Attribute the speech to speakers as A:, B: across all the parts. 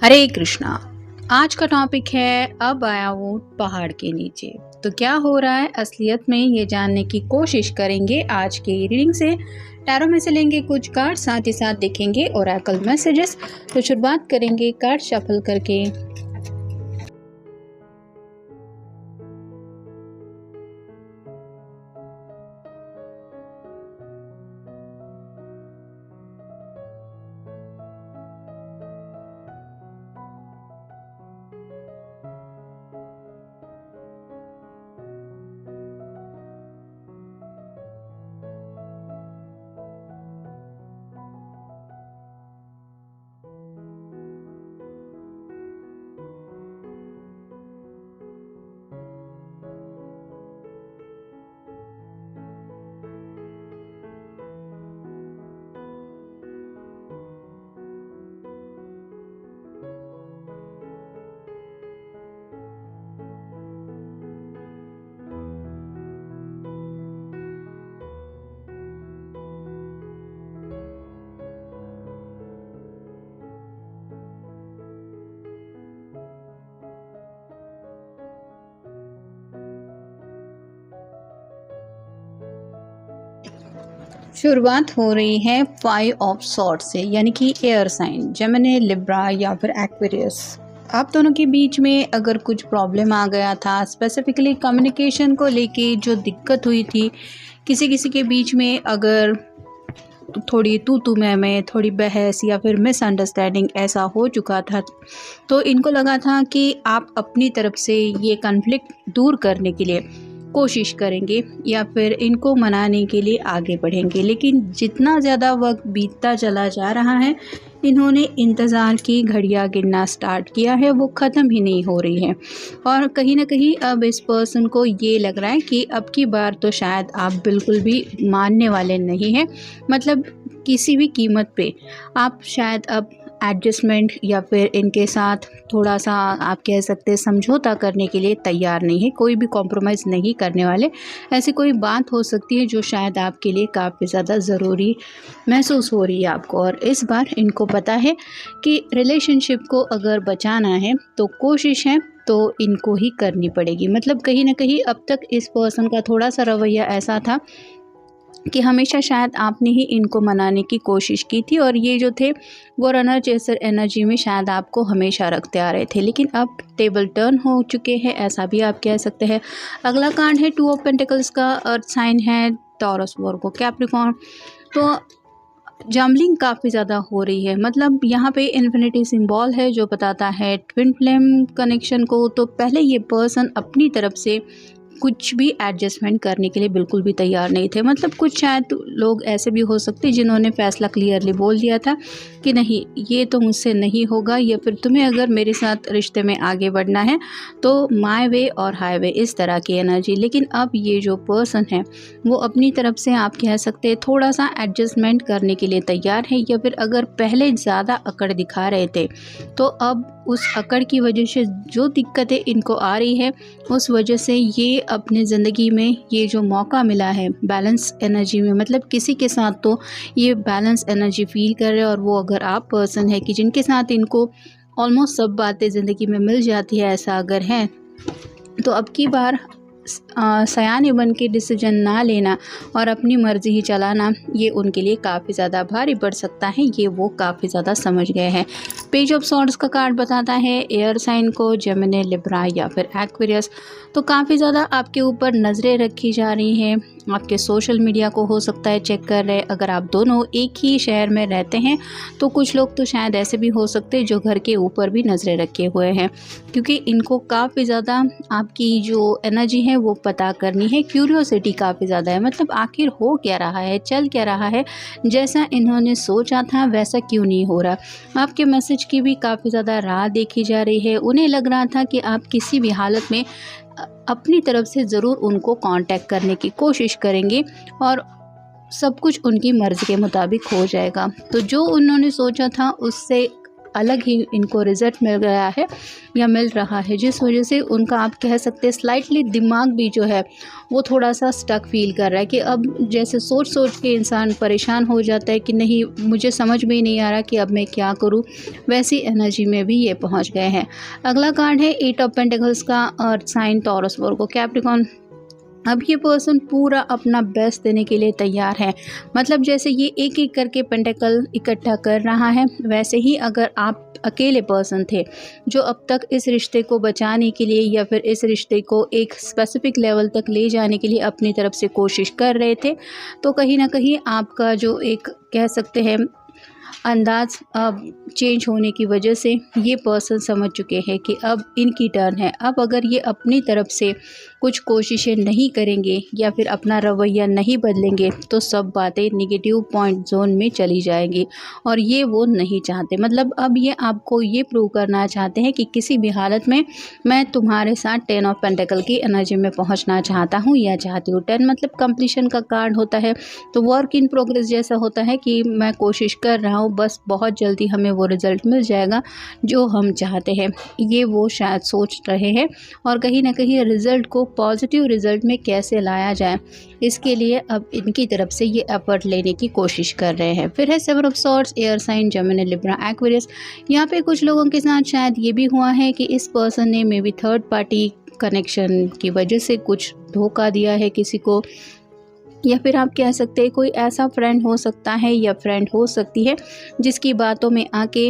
A: हरे कृष्णा। आज का टॉपिक है अब आया ऊंट पहाड़ के नीचे। तो क्या हो रहा है असलियत में, ये जानने की कोशिश करेंगे आज के रीडिंग से। टैरो में से लेंगे कुछ कार्ड, साथ ही साथ देखेंगे ओरेकल मैसेजेस। तो शुरुआत करेंगे कार्ड शफल करके। शुरुआत हो रही है 5 ऑफ सॉर्ड से, यानी कि एयर साइन जेमिनी, लिब्रा या फिर एक्वेरियस। आप दोनों के बीच में अगर कुछ प्रॉब्लम आ गया था, स्पेसिफिकली कम्युनिकेशन को लेके जो दिक्कत हुई थी, किसी किसी के बीच में अगर थोड़ी तू मैं थोड़ी बहस या फिर मिसअंडरस्टैंडिंग ऐसा हो चुका था, तो इनको लगा था कि आप अपनी तरफ से ये कन्फ्लिक्ट दूर करने के लिए कोशिश करेंगे या फिर इनको मनाने के लिए आगे बढ़ेंगे। लेकिन जितना ज़्यादा वक्त बीतता चला जा रहा है, इन्होंने इंतज़ार की घड़ियां गिनना स्टार्ट किया है, वो ख़त्म ही नहीं हो रही है। और कहीं ना कहीं अब इस पर्सन को ये लग रहा है कि अब की बार तो शायद आप बिल्कुल भी मानने वाले नहीं हैं। मतलब किसी भी कीमत पे आप शायद अब एडजस्टमेंट या फिर इनके साथ थोड़ा सा आप कह सकते हैं समझौता करने के लिए तैयार नहीं है, कोई भी कॉम्प्रोमाइज़ नहीं करने वाले। ऐसी कोई बात हो सकती है जो शायद आपके लिए काफ़ी ज़्यादा ज़रूरी महसूस हो रही है आपको। और इस बार इनको पता है कि रिलेशनशिप को अगर बचाना है तो कोशिश है तो इनको ही करनी पड़ेगी। मतलब कहीं ना कहीं अब तक इस पर्सन का थोड़ा सा रवैया ऐसा था कि हमेशा शायद आपने ही इनको मनाने की कोशिश की थी, और ये जो थे वो रनर चेसर एनर्जी में शायद आपको हमेशा रखते आ रहे थे। लेकिन अब टेबल टर्न हो चुके हैं, ऐसा भी आप कह सकते हैं। अगला कार्ड है 2 ऑफ पेंटिकल्स का, अर्थ साइन है टॉरस, वर्गो, कैप्रिकॉर्न। तो जम्बलिंग काफ़ी ज़्यादा हो रही है। मतलब यहाँ पे इन्फिनिटी सिंबल है जो बताता है ट्विन फ्लेम कनेक्शन को। तो पहले ये पर्सन अपनी तरफ से कुछ भी एडजस्टमेंट करने के लिए बिल्कुल भी तैयार नहीं थे। मतलब कुछ शायद लोग ऐसे भी हो सकते जिन्होंने फैसला क्लियरली बोल दिया था कि नहीं, ये तो मुझसे नहीं होगा, या फिर तुम्हें अगर मेरे साथ रिश्ते में आगे बढ़ना है तो माय वे और हाईवे, इस तरह की एनर्जी। लेकिन अब ये जो पर्सन है वो अपनी तरफ से आप कह सकते हैं थोड़ा सा एडजस्टमेंट करने के लिए तैयार है, या फिर अगर पहले ज़्यादा अकड़ दिखा रहे थे तो अब उस अकड़ की वजह से जो दिक्कतें इनको आ रही है उस वजह से ये अपने ज़िंदगी में ये जो मौका मिला है बैलेंस एनर्जी में, मतलब किसी के साथ तो ये बैलेंस एनर्जी फील कर रहे हैं। और वो अगर आप पर्सन है कि जिनके साथ इनको ऑलमोस्ट सब बातें ज़िंदगी में मिल जाती है, ऐसा अगर है तो अब की बार सयाने बन के डिसीजन ना लेना और अपनी मर्ज़ी ही चलाना, ये उनके लिए काफ़ी ज़्यादा भारी पड़ सकता है। ये वो काफ़ी ज़्यादा समझ गए हैं। पेज ऑफ सॉर्ड्स का कार्ड बताता है एयर साइन को, जेमिनी, लिब्रा या फिर एक्वेरियस। तो काफ़ी ज़्यादा आपके ऊपर नज़रें रखी जा रही हैं। आपके सोशल मीडिया को हो सकता है चेक कर रहे। अगर आप दोनों एक ही शहर में रहते हैं तो कुछ लोग तो शायद ऐसे भी हो सकते हैं जो घर के ऊपर भी नज़रें रखे हुए हैं, क्योंकि इनको काफ़ी ज़्यादा आपकी जो एनर्जी है वो पता करनी है। क्यूरियोसिटी काफ़ी ज़्यादा है, मतलब आखिर हो क्या रहा है, चल क्या रहा है, जैसा इन्होंने सोचा था वैसा क्यों नहीं हो रहा। आपके मैसेज की भी काफ़ी ज़्यादा राह देखी जा रही है। उन्हें लग रहा था कि आप किसी भी हालत में अपनी तरफ से ज़रूर उनको कांटेक्ट करने की कोशिश करेंगे और सब कुछ उनकी मर्ज़ी के मुताबिक हो जाएगा। तो जो उन्होंने सोचा था उससे अलग ही इनको रिजल्ट मिल गया है या मिल रहा है, जिस वजह से उनका आप कह सकते हैं स्लाइटली दिमाग भी जो है वो थोड़ा सा स्टक फील कर रहा है कि अब जैसे सोच सोच के इंसान परेशान हो जाता है कि नहीं मुझे समझ में ही नहीं आ रहा कि अब मैं क्या करूं, वैसी एनर्जी में भी ये पहुंच गए हैं। अगला कार्ड है 8 ऑफ पेंटिकल्स का, अर्थ साइन, टॉरस, वर्गो, कैप्रिकॉर्न। अब ये पर्सन पूरा अपना बेस्ट देने के लिए तैयार है। मतलब जैसे ये एक एक करके पेंटिकल इकट्ठा कर रहा है, वैसे ही अगर आप अकेले पर्सन थे जो अब तक इस रिश्ते को बचाने के लिए या फिर इस रिश्ते को एक स्पेसिफिक लेवल तक ले जाने के लिए अपनी तरफ से कोशिश कर रहे थे, तो कहीं ना कहीं आपका जो एक कह सकते हैं अंदाज अब चेंज होने की वजह से ये पर्सन समझ चुके हैं कि अब इनकी टर्न है। अब अगर ये अपनी तरफ से कुछ कोशिशें नहीं करेंगे या फिर अपना रवैया नहीं बदलेंगे तो सब बातें निगेटिव पॉइंट जोन में चली जाएंगी, और ये वो नहीं चाहते। मतलब अब ये आपको ये प्रूव करना चाहते हैं कि किसी भी हालत में मैं तुम्हारे साथ 10 ऑफ पेंटिकल की एनर्जी में पहुंचना चाहता हूं या चाहती हूँ। 10 मतलब कंप्लीशन का कार्ड होता है, तो वर्क इन प्रोग्रेस जैसा होता है कि मैं कोशिश कर रहा हूँ, बस बहुत जल्दी हमें वो रिज़ल्ट मिल जाएगा जो हम चाहते हैं। ये वो शायद सोच रहे हैं, और कहीं ना कहीं रिज़ल्ट को पॉजिटिव रिज़ल्ट में कैसे लाया जाए इसके लिए अब इनकी तरफ से ये एफर्ट लेने की कोशिश कर रहे हैं। फिर है 7 of swords, air sign, Gemini, Libra, Aquarius. यहाँ पे कुछ लोगों के साथ शायद ये भी हुआ है कि इस पर्सन ने may be third party connection की वजह से कुछ धोखा दिया है किसी को, या फिर आप कह सकते हैं कोई ऐसा फ्रेंड हो सकता है या फ्रेंड हो सकती है जिसकी बातों में आके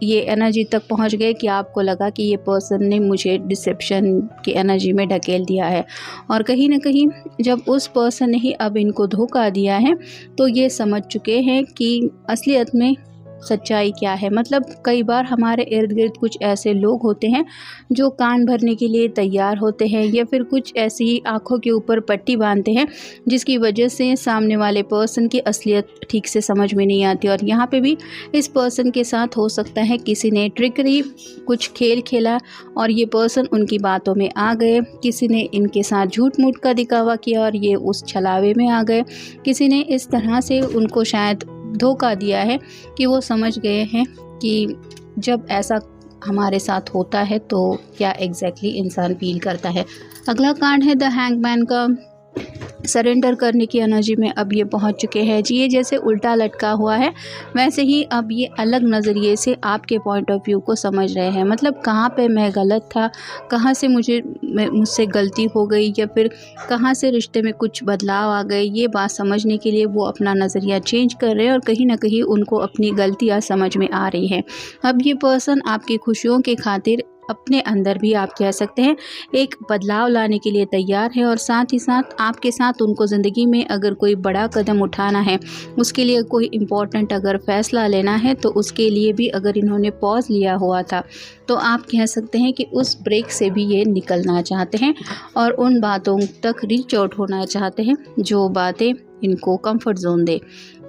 A: ये एनर्जी तक पहुंच गए कि आपको लगा कि ये पर्सन ने मुझे डिसेप्शन की एनर्जी में ढकेल दिया है। और कहीं ना कहीं जब उस पर्सन ने ही अब इनको धोखा दिया है तो ये समझ चुके हैं कि असलियत में सच्चाई क्या है। मतलब कई बार हमारे इर्द गिर्द कुछ ऐसे लोग होते हैं जो कान भरने के लिए तैयार होते हैं, या फिर कुछ ऐसी आंखों के ऊपर पट्टी बांधते हैं जिसकी वजह से सामने वाले पर्सन की असलियत ठीक से समझ में नहीं आती। और यहाँ पे भी इस पर्सन के साथ हो सकता है किसी ने ट्रिकरी कुछ खेल खेला और ये पर्सन उनकी बातों में आ गए, किसी ने इनके साथ झूठ मूठ का दिखावा किया और ये उस छलावे में आ गए, किसी ने इस तरह से उनको शायद धोखा दिया है कि वो समझ गए हैं कि जब ऐसा हमारे साथ होता है तो क्या एग्जैक्टली इंसान फील करता है। अगला कार्ड है द हैंगमैन का, सरेंडर करने की एनर्जी में अब ये पहुंच चुके हैं जी। ये जैसे उल्टा लटका हुआ है वैसे ही अब ये अलग नज़रिए से आपके पॉइंट ऑफ व्यू को समझ रहे हैं। मतलब कहाँ पे मैं गलत था, कहाँ से मुझसे गलती हो गई, या फिर कहाँ से रिश्ते में कुछ बदलाव आ गए, ये बात समझने के लिए वो अपना नज़रिया चेंज कर रहे हैं और कहीं ना कहीं उनको अपनी गलतियाँ समझ में आ रही हैं। अब ये पर्सन आपकी खुशियों के खातिर अपने अंदर भी आप कह सकते हैं एक बदलाव लाने के लिए तैयार है, और साथ ही साथ आपके साथ उनको ज़िंदगी में अगर कोई बड़ा कदम उठाना है, उसके लिए कोई इम्पोर्टेंट अगर फ़ैसला लेना है तो उसके लिए भी अगर इन्होंने पॉज लिया हुआ था तो आप कह सकते हैं कि उस ब्रेक से भी ये निकलना चाहते हैं और उन बातों तक रीच आउट होना चाहते हैं जो बातें इनको कंफर्ट जोन दे।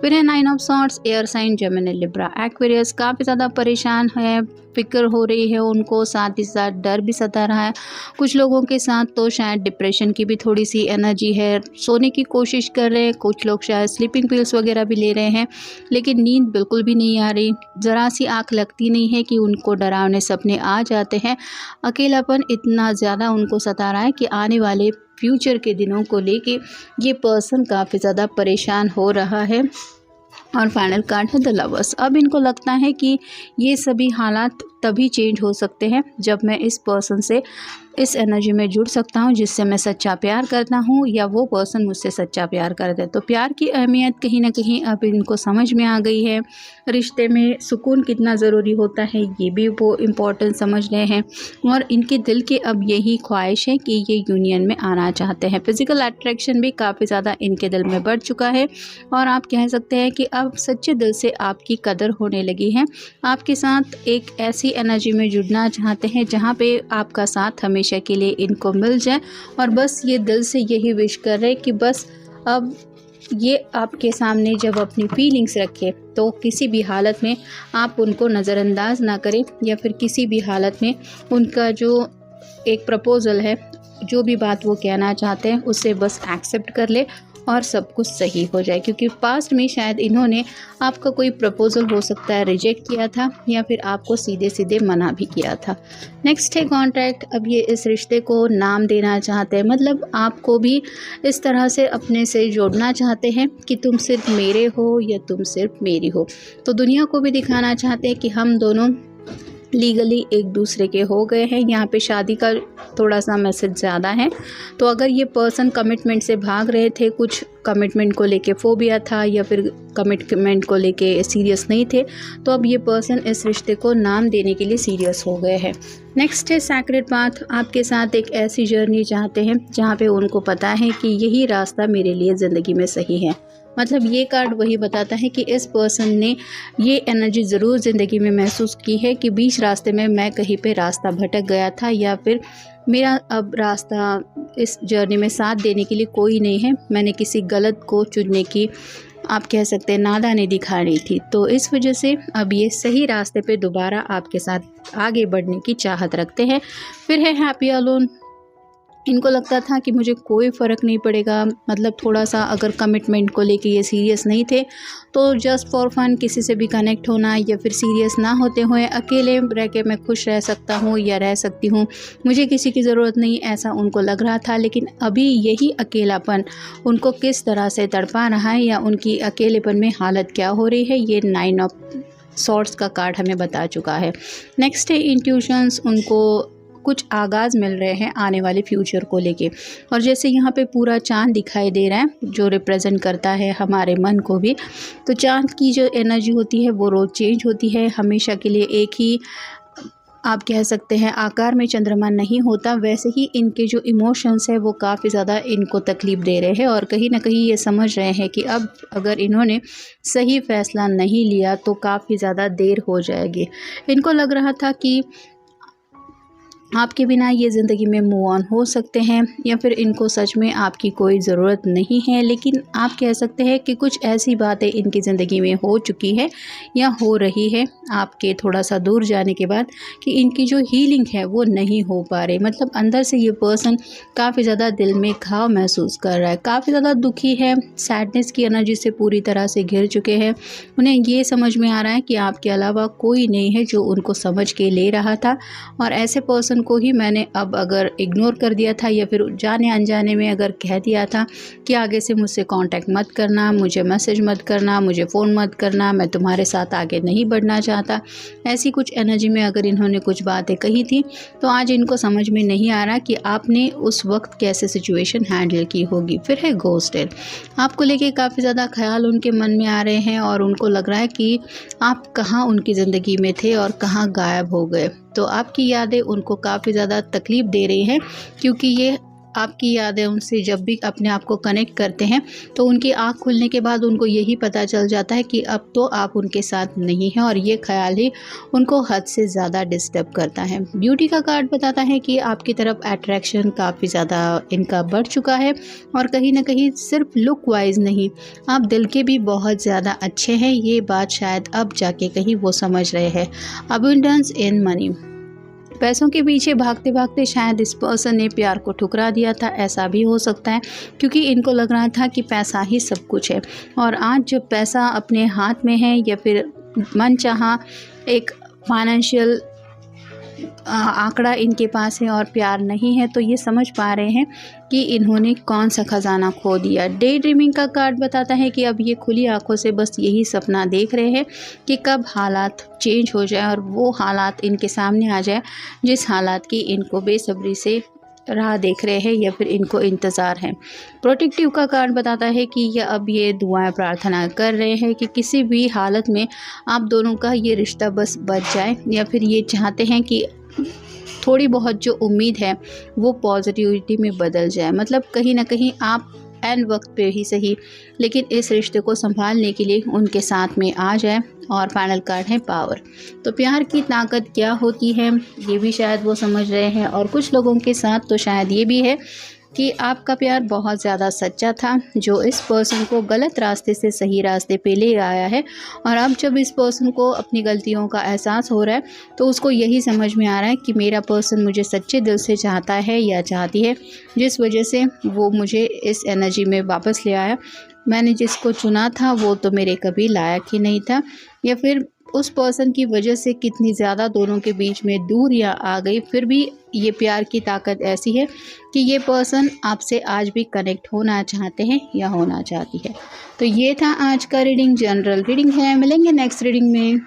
A: फिर है 9 of swords, air sign, Gemini, Libra, Aquarius. काफ़ी ज़्यादा परेशान है, फिक्र हो रही है उनको, साथ ही साथ डर भी सता रहा है। कुछ लोगों के साथ तो शायद डिप्रेशन की भी थोड़ी सी एनर्जी है, सोने की कोशिश कर रहे हैं, कुछ लोग शायद स्लीपिंग पिल्स वगैरह भी ले रहे हैं, लेकिन नींद बिल्कुल भी नहीं आ रही, ज़रा सी आँख लगती नहीं है कि उनको डरावने सपने आ जाते हैं। अकेलापन इतना ज़्यादा उनको सता रहा है कि आने वाले फ्यूचर के दिनों को लेके ये पर्सन काफ़ी ज़्यादा परेशान हो रहा है। और फाइनल कार्ड है द लवर्स। अब इनको लगता है कि ये सभी हालात तभी चेंज हो सकते हैं जब मैं इस पर्सन से इस एनर्जी में जुड़ सकता हूँ जिससे मैं सच्चा प्यार करता हूँ, या वो पर्सन मुझसे सच्चा प्यार करता है। तो प्यार की अहमियत कहीं ना कहीं अब इनको समझ में आ गई है। रिश्ते में सुकून कितना ज़रूरी होता है ये भी वो इम्पोर्टेंस समझ रहे हैं, और इनके दिल की अब यही ख्वाहिश है कि ये यूनियन में आना चाहते हैं। फिज़िकल अट्रैक्शन भी काफ़ी ज़्यादा इनके दिल में बढ़ चुका है, और आप कह सकते हैं कि अब सच्चे दिल से आपकी कदर होने लगी है। आपके साथ एक ऐसी एनर्जी में जुड़ना चाहते हैं जहाँ पे आपका साथ हमेशा के लिए इनको मिल जाए, और बस ये दिल से यही विश कर रहे हैं कि बस अब ये आपके सामने जब अपनी फीलिंग्स रखे तो किसी भी हालत में आप उनको नज़रअंदाज ना करें, या फिर किसी भी हालत में उनका जो एक प्रपोज़ल है, जो भी बात वो कहना चाहते हैं उसे बस एक्सेप्ट कर ले और सब कुछ सही हो जाए, क्योंकि पास्ट में शायद इन्होंने आपका कोई प्रपोज़ल हो सकता है रिजेक्ट किया था या फिर आपको सीधे सीधे मना भी किया था। नेक्स्ट है कॉन्ट्रैक्ट। अब ये इस रिश्ते को नाम देना चाहते हैं, मतलब आपको भी इस तरह से अपने से जोड़ना चाहते हैं कि तुम सिर्फ मेरे हो या तुम सिर्फ मेरी हो। तो दुनिया को भी दिखाना चाहते हैं कि हम दोनों लीगली एक दूसरे के हो गए हैं। यहाँ पे शादी का थोड़ा सा मैसेज ज़्यादा है। तो अगर ये पर्सन कमिटमेंट से भाग रहे थे, कुछ कमिटमेंट को लेके फोबिया था या फिर कमिटमेंट को लेके सीरियस नहीं थे, तो अब ये पर्सन इस रिश्ते को नाम देने के लिए सीरियस हो गए हैं। नेक्स्ट है सैक्रेड पाथ। आपके साथ एक ऐसी जर्नी चाहते हैं जहाँ पे उनको पता है कि यही रास्ता मेरे लिए ज़िंदगी में सही है। मतलब ये कार्ड वही बताता है कि इस पर्सन ने ये एनर्जी ज़रूर ज़िंदगी में महसूस की है कि बीच रास्ते में मैं कहीं पे रास्ता भटक गया था या फिर मेरा अब रास्ता इस जर्नी में साथ देने के लिए कोई नहीं है। मैंने किसी गलत को चुनने की, आप कह सकते हैं, नादानी दिखानी थी। तो इस वजह से अब ये सही रास्ते पे दोबारा आपके साथ आगे बढ़ने की चाहत रखते हैं। फिर है हैप्पी अलोन। इनको लगता था कि मुझे कोई फ़र्क नहीं पड़ेगा, मतलब थोड़ा सा अगर कमिटमेंट को लेके ये सीरियस नहीं थे तो जस्ट फॉर फन किसी से भी कनेक्ट होना या फिर सीरियस ना होते हुए अकेले रह के मैं खुश रह सकता हूँ या रह सकती हूँ, मुझे किसी की ज़रूरत नहीं, ऐसा उनको लग रहा था। लेकिन अभी यही अकेलापन उनको किस तरह से तड़पा रहा है या उनकी अकेलेपन में हालत क्या हो रही है, ये 9 ऑफ सॉर्ड्स का कार्ड हमें बता चुका है। नेक्स्ट है इंट्यूशंस। उनको कुछ आगाज़ मिल रहे हैं आने वाले फ्यूचर को लेके, और जैसे यहाँ पे पूरा चांद दिखाई दे रहा है जो रिप्रेजेंट करता है हमारे मन को भी। तो चांद की जो एनर्जी होती है वो रोज़ चेंज होती है, हमेशा के लिए एक ही, आप कह सकते हैं, आकार में चंद्रमा नहीं होता। वैसे ही इनके जो इमोशंस है वो काफ़ी ज़्यादा इनको तकलीफ़ दे रहे हैं और कहीं ना कहीं ये समझ रहे हैं कि अब अगर इन्होंने सही फ़ैसला नहीं लिया तो काफ़ी ज़्यादा देर हो जाएगी। इनको लग रहा था कि आपके बिना ये ज़िंदगी में मूव ऑन हो सकते हैं या फिर इनको सच में आपकी कोई ज़रूरत नहीं है। लेकिन आप कह सकते हैं कि कुछ ऐसी बातें इनकी ज़िंदगी में हो चुकी है या हो रही है आपके थोड़ा सा दूर जाने के बाद कि इनकी जो हीलिंग है वो नहीं हो पा रही। मतलब अंदर से ये पर्सन काफ़ी ज़्यादा दिल में घाव महसूस कर रहा है, काफ़ी ज़्यादा दुखी है, सैडनेस की एनर्जी से पूरी तरह से घिर चुके हैं। उन्हें ये समझ में आ रहा है कि आपके अलावा कोई नहीं है जो उनको समझ के ले रहा था, और ऐसे पर्सन को ही मैंने अब अगर इग्नोर कर दिया था या फिर जाने अनजाने में अगर कह दिया था कि आगे से मुझसे कांटेक्ट मत करना, मुझे मैसेज मत करना, मुझे फ़ोन मत करना, मैं तुम्हारे साथ आगे नहीं बढ़ना चाहता, ऐसी कुछ एनर्जी में अगर इन्होंने कुछ बातें कही थी तो आज इनको समझ में नहीं आ रहा कि आपने उस वक्त कैसे सिचुएशन हैंडल की होगी। फिर है घोस्टेड। आपको लेके काफ़ी ज़्यादा ख्याल उनके मन में आ रहे हैं और उनको लग रहा है कि आप कहाँ उनकी ज़िंदगी में थे और कहाँ गायब हो गए। तो आपकी यादें उनको काफ़ी ज़्यादा तकलीफ़ दे रही हैं, क्योंकि ये आपकी यादें उनसे जब भी अपने आप को कनेक्ट करते हैं तो उनकी आँख खुलने के बाद उनको यही पता चल जाता है कि अब तो आप उनके साथ नहीं हैं, और ये ख्याल ही उनको हद से ज़्यादा डिस्टर्ब करता है। ब्यूटी का कार्ड बताता है कि आपकी तरफ अट्रैक्शन काफ़ी ज़्यादा इनका बढ़ चुका है, और कहीं ना कहीं सिर्फ लुक वाइज नहीं, आप दिल के भी बहुत ज़्यादा अच्छे हैं। ये बात शायद अब जाके कहीं वो समझ रहे हैं। Abundance in money. पैसों के पीछे भागते भागते शायद इस पर्सन ने प्यार को ठुकरा दिया था, ऐसा भी हो सकता है, क्योंकि इनको लग रहा था कि पैसा ही सब कुछ है। और आज जब पैसा अपने हाथ में है या फिर मनचाहा एक फाइनेंशियल आंकड़ा इनके पास है और प्यार नहीं है, तो ये समझ पा रहे हैं कि इन्होंने कौन सा खजाना खो दिया। डे ड्रीमिंग का कार्ड बताता है कि अब ये खुली आंखों से बस यही सपना देख रहे हैं कि कब हालात चेंज हो जाए और वो हालात इनके सामने आ जाए जिस हालात की इनको बेसब्री से राह देख रहे हैं या फिर इनको इंतज़ार है। प्रोटेक्टिव का कार्ड बताता है कि ये अब ये दुआएं प्रार्थना कर रहे हैं कि किसी भी हालत में आप दोनों का ये रिश्ता बस बच जाए, या फिर ये चाहते हैं कि थोड़ी बहुत जो उम्मीद है वो पॉजिटिविटी में बदल जाए। मतलब कहीं ना कहीं आप एन वक्त पे ही सही, लेकिन इस रिश्ते को संभालने के लिए उनके साथ में आ जाए। और फाइनल कार्ड है पावर। तो प्यार की ताकत क्या होती है ये भी शायद वो समझ रहे हैं, और कुछ लोगों के साथ तो शायद ये भी है कि आपका प्यार बहुत ज़्यादा सच्चा था, जो इस पर्सन को गलत रास्ते से सही रास्ते पे ले आया है। और अब जब इस पर्सन को अपनी गलतियों का एहसास हो रहा है, तो उसको यही समझ में आ रहा है कि मेरा पर्सन मुझे सच्चे दिल से चाहता है या चाहती है, जिस वजह से वो मुझे इस एनर्जी में वापस ले आया। मैंने जिसको चुना था वो तो मेरे कभी लायक ही नहीं था, या फिर उस पर्सन की वजह से कितनी ज़्यादा दोनों के बीच में दूरियां आ गई, फिर भी ये प्यार की ताकत ऐसी है कि ये पर्सन आपसे आज भी कनेक्ट होना चाहते हैं या होना चाहती है। तो ये था आज का रीडिंग, जनरल रीडिंग है। मिलेंगे नेक्स्ट रीडिंग में।